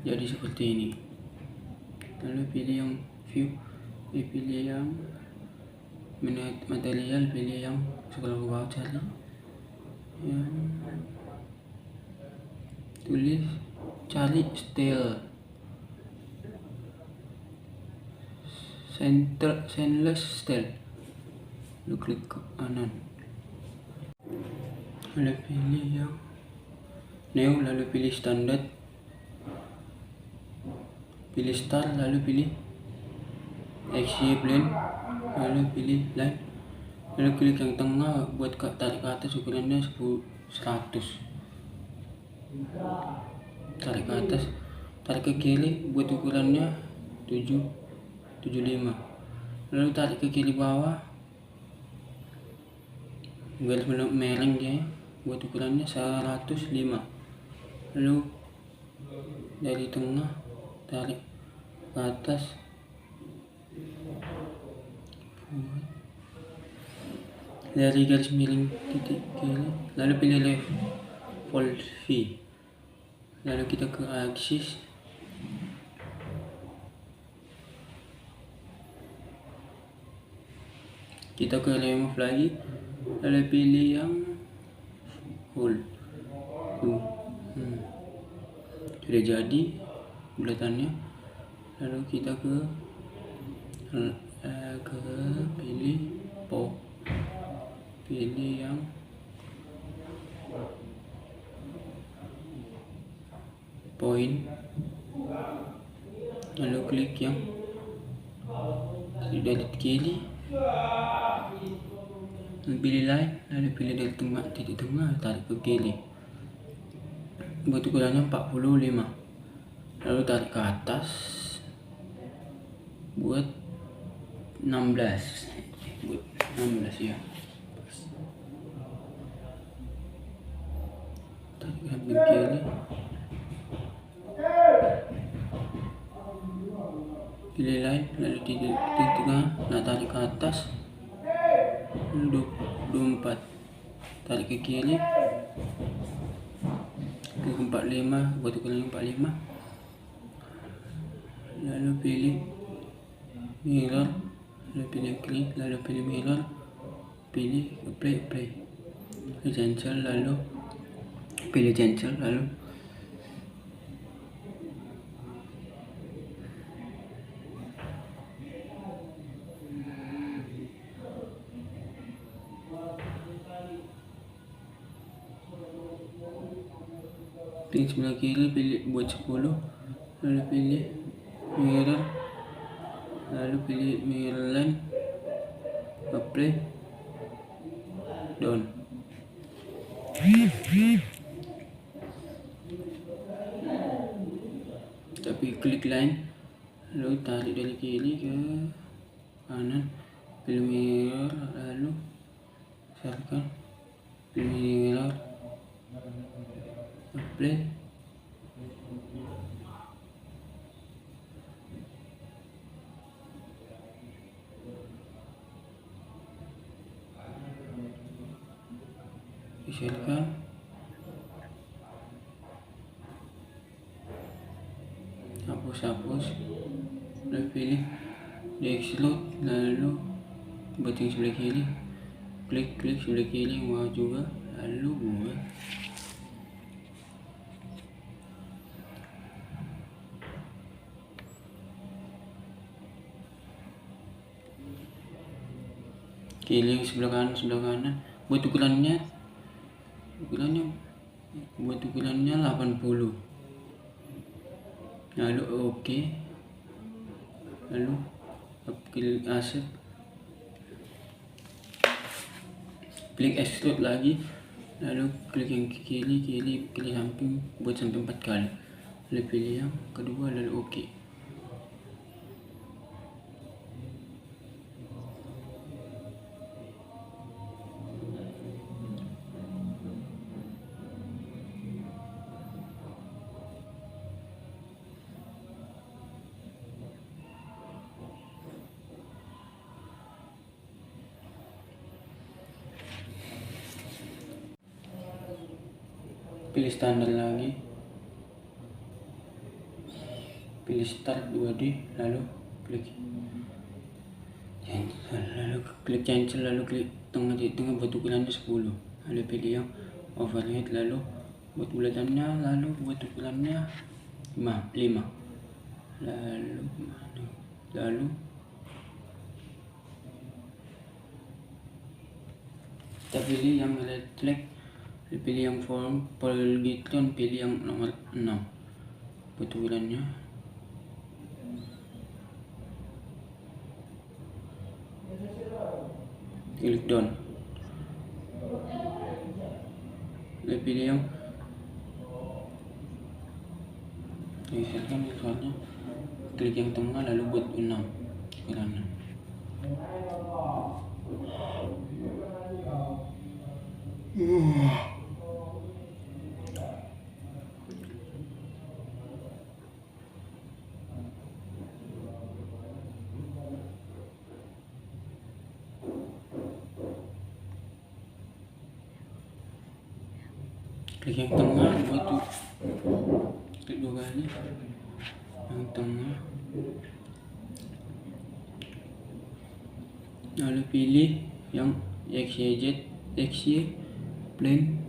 Jadi seperti ini. Lalu pilih yang view, pilih yang material, pilih yang scroll ke bawah, cari yang tulis, cari stainless steel, lalu klik ke kanan, lalu pilih yang neo, lalu pilih standar, pilih start, lalu pilih XY blend, lalu pilih line, lalu klik yang tengah, buat tarik ke atas, ukurannya 100, tarik ke atas, tarik ke kiri, buat ukurannya 75, lalu tarik ke kiri bawah, garis mereng ya, buat ukurannya 105, lalu dari tengah tarik ke atas, dari garis miring titik kiri, lalu pilih level V, lalu kita ke axis, kita ke remove lagi, lalu pilih yang full. Sudah jadi bulatannya, lalu kita ke pilih yang point, lalu klik yang dari kiri, lalu pilih line, lalu pilih dari titik tengah, tarik ke kiri, buat ukurannya 45, lalu tarik ke atas, buat 16 ya, tarik ke kiri, pilih pilih line, lalu di tengah, nah tarik ke atas, lalu 24, tarik ke kiri, ke 45, buat ukuran 45, lalu pilih mirror, lalu pilih klik, lalu pilih mirror, pilih apply, pilih cancel, lalu pilih cancel, lalu pilih sebelah kiri, pilih buat 10, lalu pilih mirror, lalu pilih mirror line, apply, down. Tapi klik line, lalu tarik dari kiri ke kanan, pilih mirror, lalu serkan, pilih mirror, apply, serkan, hapus, lalu pilih di extrude, lalu buat yang sebelah kiri, klik sebelah kiri bawah juga, lalu buat kiri sebelah kanan, buat ukurannya 80, lalu oke, lalu klik accept, klik extrude lagi, lalu klik yang kiri, klik samping, buat sampai 4 kali, lalu pilih yang kedua, lalu oke. Pilih standar lagi, pilih start 2D, lalu klik cancel, lalu klik tengah buat ukurannya 10, lalu pilih yang overhead, lalu buat bulatannya, lalu buat ukurannya 5, lalu kita pilih yang reflect, pilih yang form polygon, pilih yang nomor 6 buat ukurannya, klik down, lalu pilih yang misalkan misalnya klik yang tengah, lalu buat 6 ukurannya. Klik yang tengah, buat klik 2 kali yang tengah, lalu pilih yang XY plane,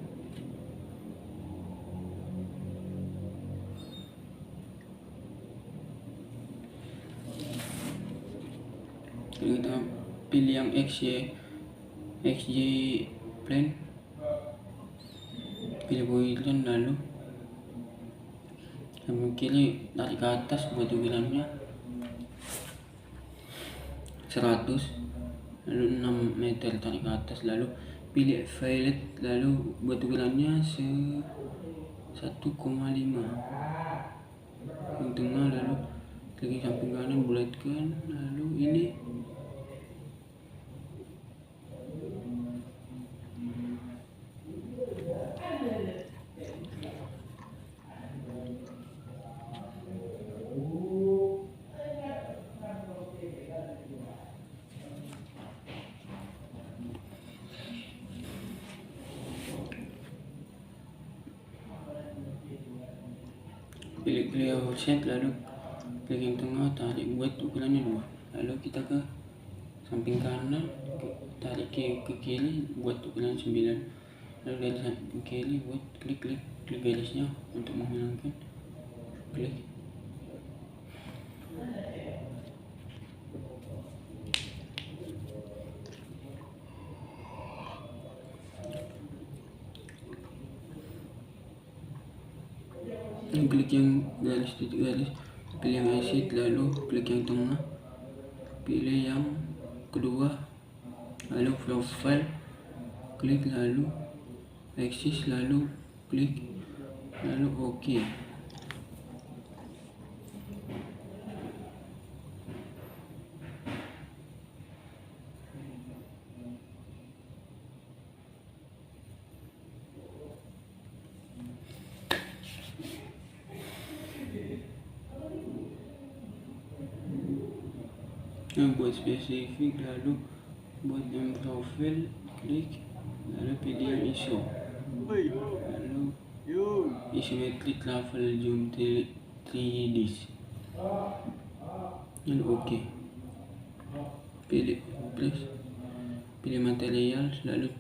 kita pilih yang XY plane, pilih polygon, lalu sampai kiri tarik ke atas buat ukurannya 100, lalu 6 meter tarik ke atas, lalu pilih violet, lalu buat ukurannya 1,5 yang tengah, lalu klik samping kanan, bulatkan, lalu ini pilih clear offset, lalu klik yang tengah, tarik buat ukurannya 2. Lalu kita ke samping kanan, tarik ke kiri buat ukuran 9. Lalu dari samping kiri buat klik garisnya untuk menghilangkan. Klik. Klik yang garis, pilih yang exit, lalu klik yang tengah, pilih yang kedua, lalu profile, klik, lalu exit, lalu klik, lalu OK. Nah, buat spesifik, lalu buat yang profile, klik, lalu pilih yang ISO, lalu isometric level zoom 3D, lalu OK. Pilih material, lalu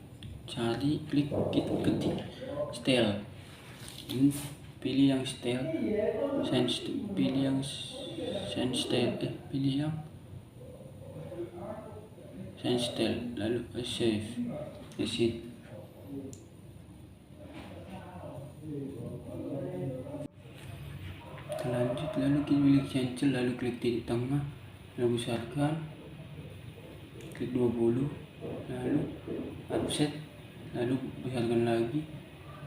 cari, klik, ketik style, pilih yang style, pilih yang sense style, lalu save, exit. Lanjut, lalu kita pilih cancel, lalu klik titik tengah, lalu besarkan, klik 20, lalu offset, lalu besarkan lagi,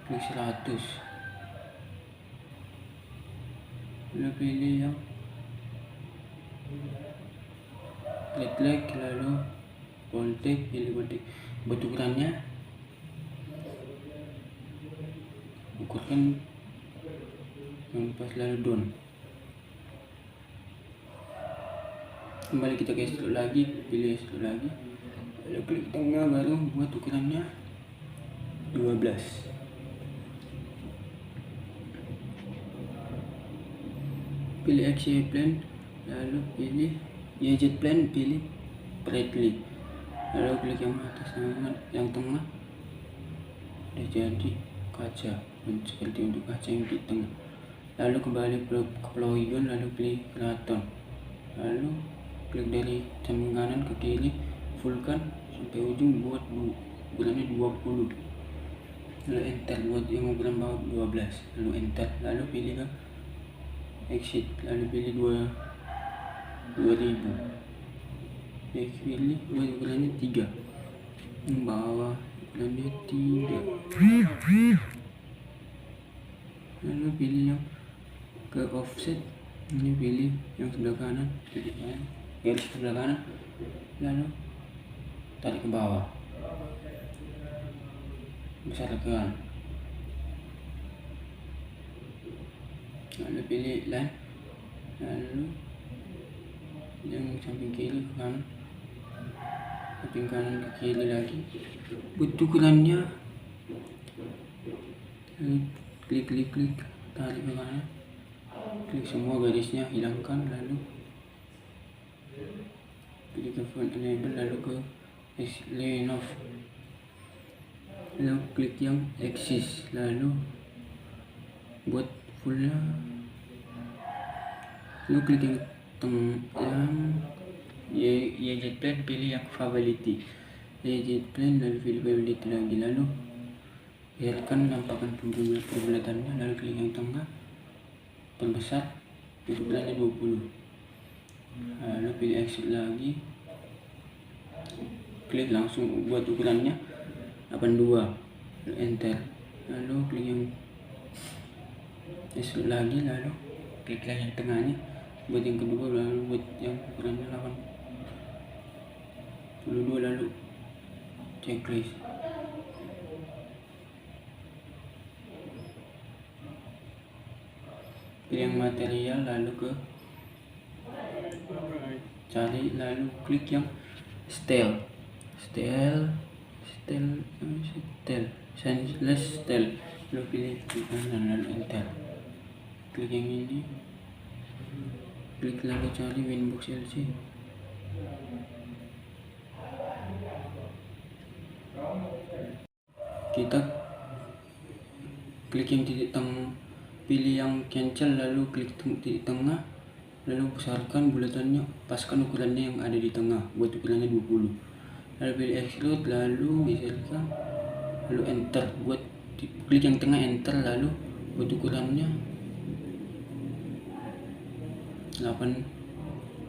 klik 100, lalu pilih yang klik, lalu voltage, pilih voltage. Buat ukurannya, ukurkan yang pas, lalu down. Kembali kita ke extrude lagi, pilih extrude lagi, lalu klik tengah, baru buat ukurannya 12. Pilih XY plane, lalu pilih YZ plane, pilih brightly, lalu klik yang atas, yang tengah, udah jadi kaca, seperti untuk kaca yang di tengah. Lalu kembali ke polygon, lalu pilih Kraton, lalu klik dari samping kanan ke kiri, fullkan sampai ujung, buat ukurannya 20, lalu enter. Buat yang ukuran bawah 12, lalu enter, lalu pilih ke exit, lalu pilih 2000, pilih buat ukurannya 3, yang bawah ukurannya 3, lalu pilih yang ke offset, ini pilih yang sebelah kanan, garis sebelah kanan, lalu tarik ke bawah, besarkan, lalu pilih line, lalu yang samping kiri ke kanan, samping kanan ke kiri lagi, buat ukurannya, klik, tarik ke kanan, klik semua garisnya, hilangkan, lalu pilih ke font enable, lalu ke line off, lalu klik yang axis, lalu buat fullnya, lalu klik yang YZ plane, pilih yang favability, YZ plane, lalu pilih favability lagi, lalu biarkan nampakkan perbulatannya, lalu klik yang tengah, perbesar, ukurannya 20, lalu pilih exit lagi, klik langsung buat ukurannya 82, lalu enter, lalu klik yang exit lagi, lalu klik yang tengahnya buat yang kedua, lalu buat yang ukurannya 82, lalu checklist. Pilih yang material, lalu ke cari, lalu klik yang style, senseless style, lalu pilih kanan, lalu enter, klik yang ini, klik lalu cari Winbox LC. Kita klik yang titik tengah, pilih yang cancel, lalu klik titik tengah, lalu besarkan bulatannya, paskan ukurannya yang ada di tengah, buat ukurannya 20, lalu pilih extrude, lalu geserkan, lalu enter, buat klik yang tengah, enter, lalu buat ukurannya 8,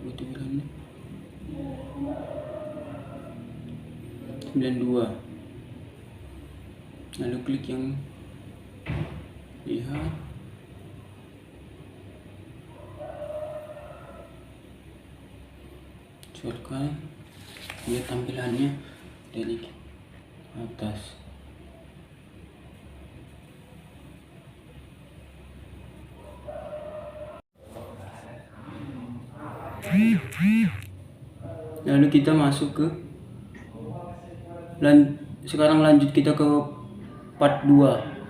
buat ukurannya 92, lalu klik yang lihat, shortcut, lihat tampilannya dari atas. Lalu kita masuk ke sekarang lanjut kita ke part 2.